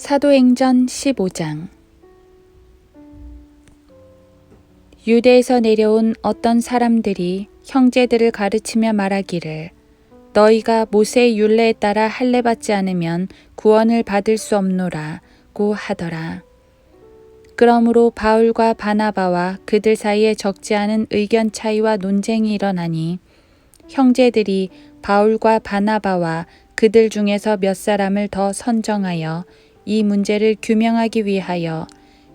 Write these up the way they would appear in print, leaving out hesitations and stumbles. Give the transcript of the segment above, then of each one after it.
사도행전 15장. 유대에서 내려온 어떤 사람들이 형제들을 가르치며 말하기를, 너희가 모세의 율례에 따라 할례 받지 않으면 구원을 받을 수 없노라고 하더라. 그러므로 바울과 바나바와 그들 사이에 적지 않은 의견 차이와 논쟁이 일어나니 형제들이 바울과 바나바와 그들 중에서 몇 사람을 더 선정하여 이 문제를 규명하기 위하여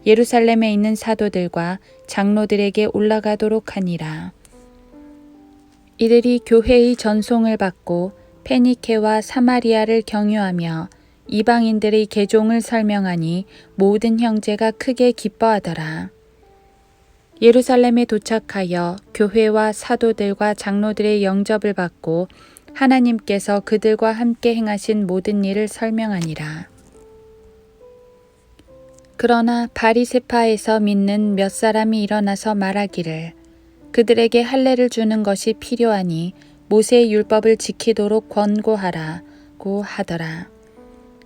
예루살렘에 있는 사도들과 장로들에게 올라가도록 하니라. 이들이 교회의 전송을 받고 페니케와 사마리아를 경유하며 이방인들의 개종을 설명하니 모든 형제가 크게 기뻐하더라. 예루살렘에 도착하여 교회와 사도들과 장로들의 영접을 받고 하나님께서 그들과 함께 행하신 모든 일을 설명하니라. 그러나 바리새파에서 믿는 몇 사람이 일어나서 말하기를, 그들에게 할례를 주는 것이 필요하니 모세의 율법을 지키도록 권고하라고 하더라.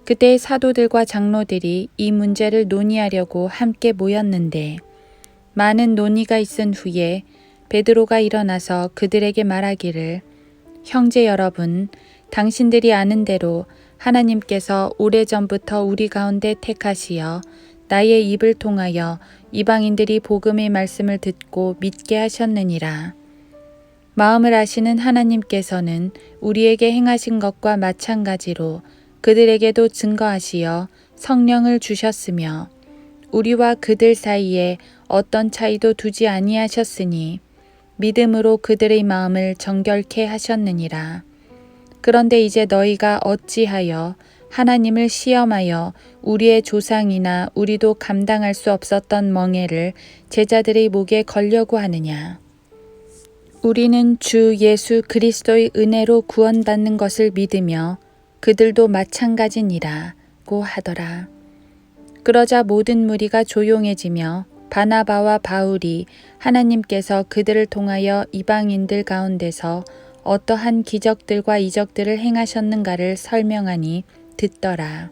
그때 사도들과 장로들이 이 문제를 논의하려고 함께 모였는데, 많은 논의가 있은 후에 베드로가 일어나서 그들에게 말하기를, 형제 여러분, 당신들이 아는 대로 하나님께서 오래전부터 우리 가운데 택하시어 나의 입을 통하여 이방인들이 복음의 말씀을 듣고 믿게 하셨느니라. 마음을 아시는 하나님께서는 우리에게 행하신 것과 마찬가지로 그들에게도 증거하시어 성령을 주셨으며 우리와 그들 사이에 어떤 차이도 두지 아니하셨으니 믿음으로 그들의 마음을 정결케 하셨느니라. 그런데 이제 너희가 어찌하여 하나님을 시험하여 우리의 조상이나 우리도 감당할 수 없었던 멍에를 제자들의 목에 걸려고 하느냐. 우리는 주 예수 그리스도의 은혜로 구원받는 것을 믿으며 그들도 마찬가지니라고 하더라. 그러자 모든 무리가 조용해지며 바나바와 바울이 하나님께서 그들을 통하여 이방인들 가운데서 어떠한 기적들과 이적들을 행하셨는가를 설명하니 듣더라.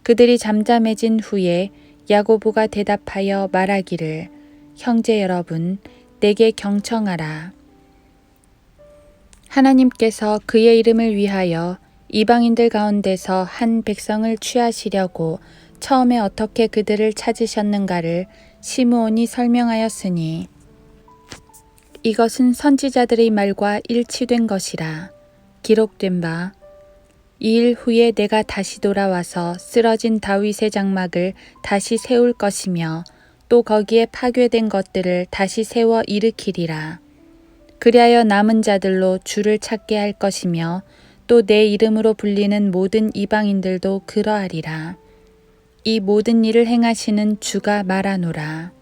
그들이 잠잠해진 후에 야고보가 대답하여 말하기를, 형제 여러분, 내게 경청하라. 하나님께서 그의 이름을 위하여 이방인들 가운데서 한 백성을 취하시려고 처음에 어떻게 그들을 찾으셨는가를 시므온이 설명하였으니 이것은 선지자들의 말과 일치된 것이라. 기록된 바, 이 일 후에 내가 다시 돌아와서 쓰러진 다윗의 장막을 다시 세울 것이며 또 거기에 파괴된 것들을 다시 세워 일으키리라. 그리하여 남은 자들로 주를 찾게 할 것이며 또 내 이름으로 불리는 모든 이방인들도 그러하리라. 이 모든 일을 행하시는 주가 말하노라.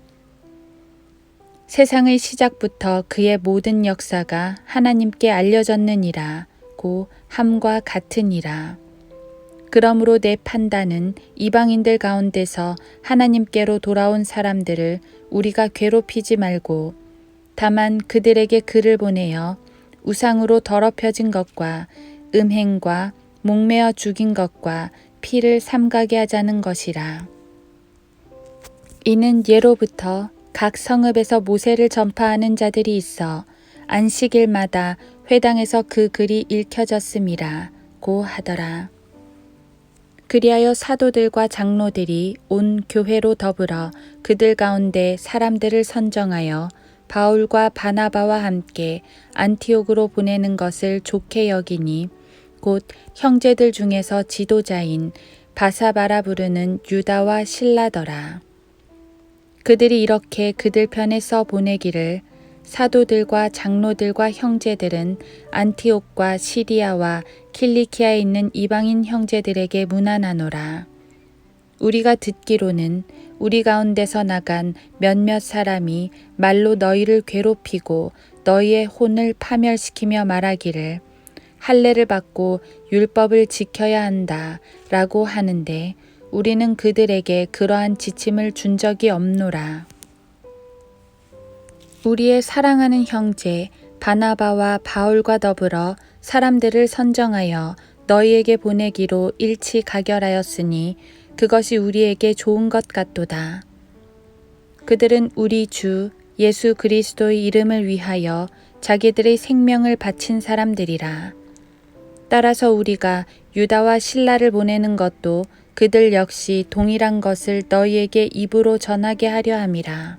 세상의 시작부터 그의 모든 역사가 하나님께 알려졌느니라 고 함과 같으니라. 그러므로 내 판단은 이방인들 가운데서 하나님께로 돌아온 사람들을 우리가 괴롭히지 말고 다만 그들에게 글을 보내어 우상으로 더럽혀진 것과 음행과 목매어 죽인 것과 피를 삼가게 하자는 것이라. 이는 예로부터 각 성읍에서 모세를 전파하는 자들이 있어 안식일마다 회당에서 그 글이 읽혀졌음이라고 하더라. 그리하여 사도들과 장로들이 온 교회로 더불어 그들 가운데 사람들을 선정하여 바울과 바나바와 함께 안티옥으로 보내는 것을 좋게 여기니 곧 형제들 중에서 지도자인 바사바라 부르는 유다와 실라더라. 그들이 이렇게 그들 편에 써 보내기를, 사도들과 장로들과 형제들은 안티옥과 시리아와 킬리키아에 있는 이방인 형제들에게 문안하노라. 우리가 듣기로는 우리 가운데서 나간 몇몇 사람이 말로 너희를 괴롭히고 너희의 혼을 파멸시키며 말하기를, 할례를 받고 율법을 지켜야 한다 라고 하는데 우리는 그들에게 그러한 지침을 준 적이 없노라. 우리의 사랑하는 형제 바나바와 바울과 더불어 사람들을 선정하여 너희에게 보내기로 일치 가결하였으니 그것이 우리에게 좋은 것 같도다. 그들은 우리 주 예수 그리스도의 이름을 위하여 자기들의 생명을 바친 사람들이라. 따라서 우리가 유다와 실라를 보내는 것도 그들 역시 동일한 것을 너희에게 입으로 전하게 하려 함이라.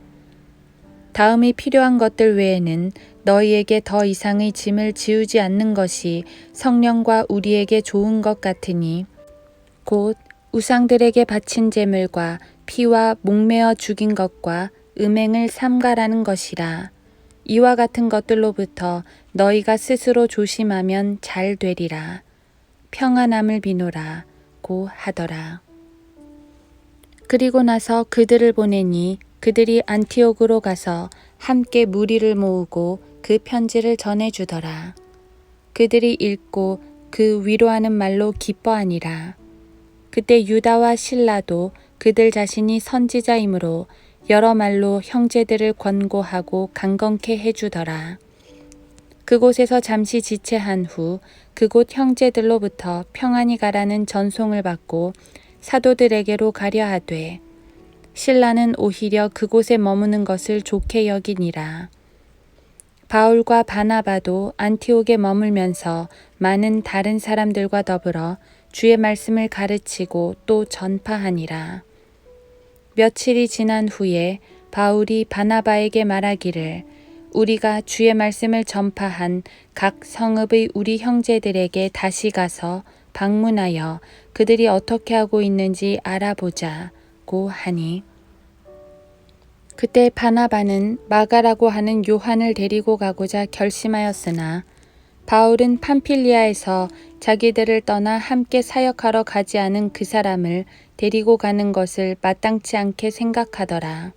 다음이 필요한 것들 외에는 너희에게 더 이상의 짐을 지우지 않는 것이 성령과 우리에게 좋은 것 같으니 곧 우상들에게 바친 제물과 피와 목매어 죽인 것과 음행을 삼가라는 것이라. 이와 같은 것들로부터 너희가 스스로 조심하면 잘 되리라. 평안함을 비노라 고 하더라. 그리고 나서 그들을 보내니 그들이 안티옥으로 가서 함께 무리를 모으고 그 편지를 전해주더라. 그들이 읽고 그 위로하는 말로 기뻐하니라. 그때 유다와 실라도 그들 자신이 선지자이므로 여러 말로 형제들을 권고하고 강건케 해주더라. 그곳에서 잠시 지체한 후 그곳 형제들로부터 평안히 가라는 전송을 받고 사도들에게로 가려 하되 실라는 오히려 그곳에 머무는 것을 좋게 여기니라. 바울과 바나바도 안티옥에 머물면서 많은 다른 사람들과 더불어 주의 말씀을 가르치고 또 전파하니라. 며칠이 지난 후에 바울이 바나바에게 말하기를 우리가 주의 말씀을 전파한 각 성읍의 우리 형제들에게 다시 가서 방문하여 그들이 어떻게 하고 있는지 알아보자고 하니 그때 바나바는 마가라고 하는 요한을 데리고 가고자 결심하였으나 바울은 팜필리아에서 자기들을 떠나 함께 사역하러 가지 않은 그 사람을 데리고 가는 것을 마땅치 않게 생각하더라.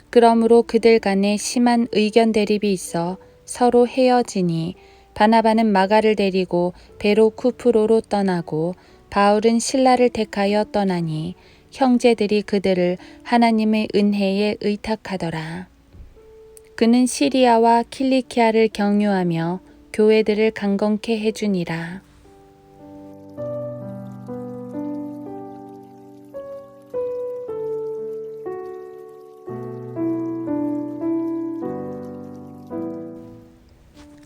그러므로 그들 간에 심한 의견 대립이 있어 서로 헤어지니 바나바는 마가를 데리고 배로 쿠프로로 떠나고 바울은 실라를 택하여 떠나니 형제들이 그들을 하나님의 은혜에 의탁하더라. 그는 시리아와 킬리키아를 격려하며 교회들을 강건케 해주니라.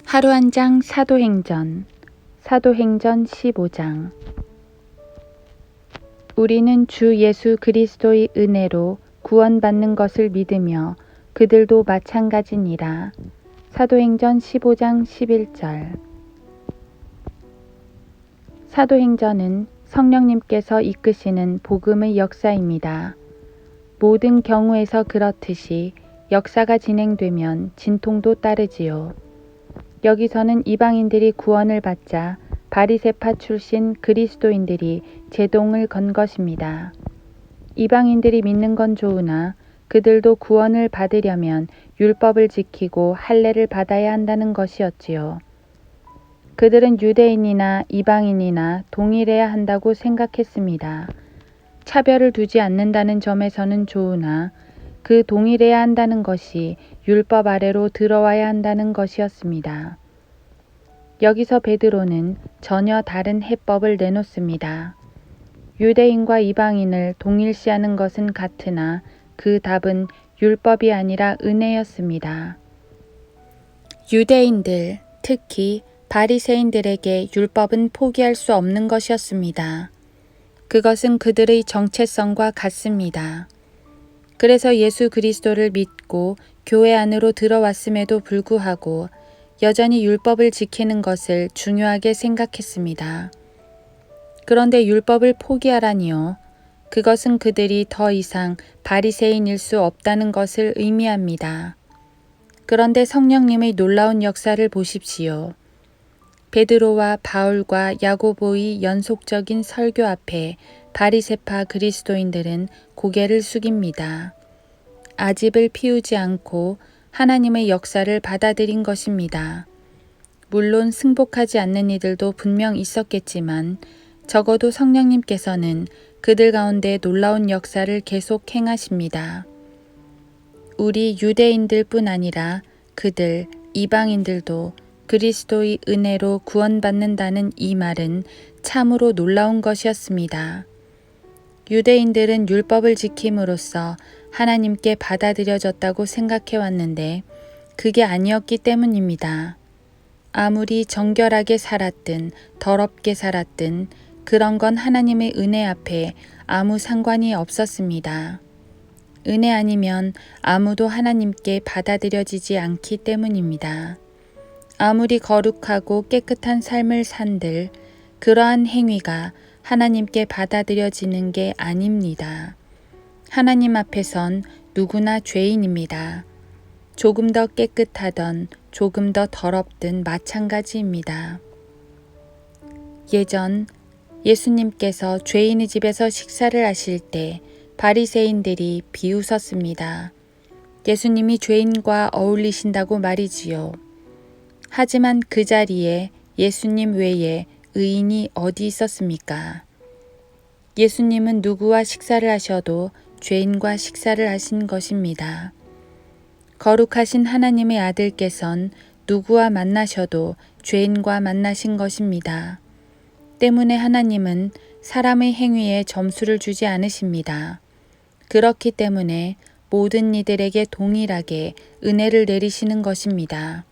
하루 한 장 사도행전 15장 우리는 주 예수 그리스도의 은혜로 구원받는 것을 믿으며 그들도 마찬가지니라. 사도행전 15장 11절 사도행전은 성령님께서 이끄시는 복음의 역사입니다. 모든 경우에서 그렇듯이 역사가 진행되면 진통도 따르지요. 여기서는 이방인들이 구원을 받자 바리새파 출신 그리스도인들이 제동을 건 것입니다. 이방인들이 믿는 건 좋으나 그들도 구원을 받으려면 율법을 지키고 할례를 받아야 한다는 것이었지요. 그들은 유대인이나 이방인이나 동일해야 한다고 생각했습니다. 차별을 두지 않는다는 점에서는 좋으나 그 동일해야 한다는 것이 율법 아래로 들어와야 한다는 것이었습니다. 여기서 베드로는 전혀 다른 해법을 내놓습니다. 유대인과 이방인을 동일시하는 것은 같으나 그 답은 율법이 아니라 은혜였습니다. 유대인들, 특히 바리새인들에게 율법은 포기할 수 없는 것이었습니다. 그것은 그들의 정체성과 같습니다. 그래서 예수 그리스도를 믿고 교회 안으로 들어왔음에도 불구하고 여전히 율법을 지키는 것을 중요하게 생각했습니다. 그런데 율법을 포기하라니요. 그것은 그들이 더 이상 바리새인일 수 없다는 것을 의미합니다. 그런데 성령님의 놀라운 역사를 보십시오. 베드로와 바울과 야고보의 연속적인 설교 앞에 바리새파 그리스도인들은 고개를 숙입니다. 아집을 피우지 않고 하나님의 역사를 받아들인 것입니다. 물론 승복하지 않는 이들도 분명 있었겠지만 적어도 성령님께서는 그들 가운데 놀라운 역사를 계속 행하십니다. 우리 유대인들뿐 아니라 그들 이방인들도 그리스도의 은혜로 구원받는다는 이 말은 참으로 놀라운 것이었습니다. 유대인들은 율법을 지킴으로써 하나님께 받아들여졌다고 생각해 왔는데 그게 아니었기 때문입니다. 아무리 정결하게 살았든 더럽게 살았든 그런 건 하나님의 은혜 앞에 아무 상관이 없었습니다. 은혜 아니면 아무도 하나님께 받아들여지지 않기 때문입니다. 아무리 거룩하고 깨끗한 삶을 산들 그러한 행위가 하나님께 받아들여지는 게 아닙니다. 하나님 앞에선 누구나 죄인입니다. 조금 더 깨끗하던 조금 더 더럽든 마찬가지입니다. 예전 예수님께서 죄인의 집에서 식사를 하실 때 바리새인들이 비웃었습니다. 예수님이 죄인과 어울리신다고 말이지요. 하지만 그 자리에 예수님 외에 의인이 어디 있었습니까? 예수님은 누구와 식사를 하셔도 죄인과 식사를 하신 것입니다. 거룩하신 하나님의 아들께선 누구와 만나셔도 죄인과 만나신 것입니다. 때문에 하나님은 사람의 행위에 점수를 주지 않으십니다. 그렇기 때문에 모든 이들에게 동일하게 은혜를 내리시는 것입니다.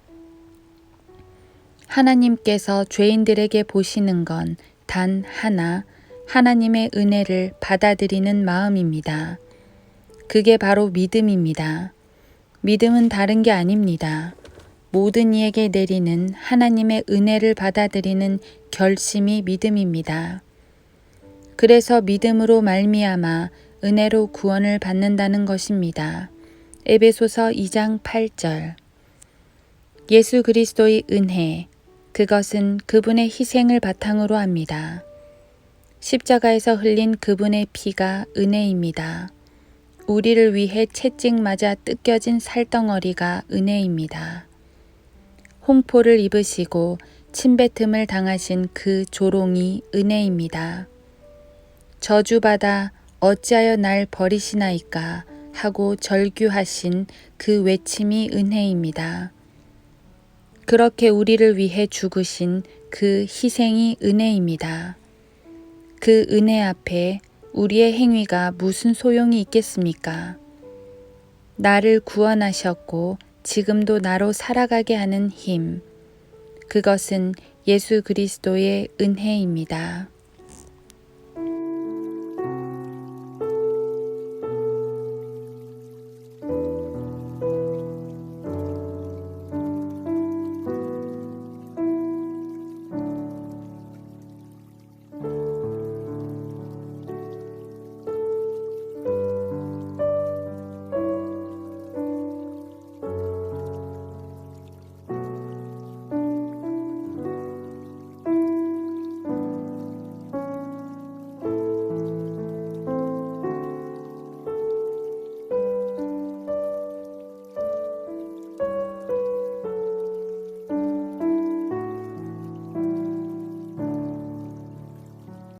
하나님께서 죄인들에게 보시는 건 단 하나, 하나님의 은혜를 받아들이는 마음입니다. 그게 바로 믿음입니다. 믿음은 다른 게 아닙니다. 모든 이에게 내리는 하나님의 은혜를 받아들이는 결심이 믿음입니다. 그래서 믿음으로 말미암아 은혜로 구원을 받는다는 것입니다. 에베소서 2장 8절. 예수 그리스도의 은혜, 그것은 그분의 희생을 바탕으로 합니다. 십자가에서 흘린 그분의 피가 은혜입니다. 우리를 위해 채찍 맞아 뜯겨진 살덩어리가 은혜입니다. 홍포를 입으시고 침뱉음을 당하신 그 조롱이 은혜입니다. 저주받아 어찌하여 날 버리시나이까 하고 절규하신 그 외침이 은혜입니다. 그렇게 우리를 위해 죽으신 그 희생이 은혜입니다. 그 은혜 앞에 우리의 행위가 무슨 소용이 있겠습니까? 나를 구원하셨고 지금도 나로 살아가게 하는 힘, 그것은 예수 그리스도의 은혜입니다.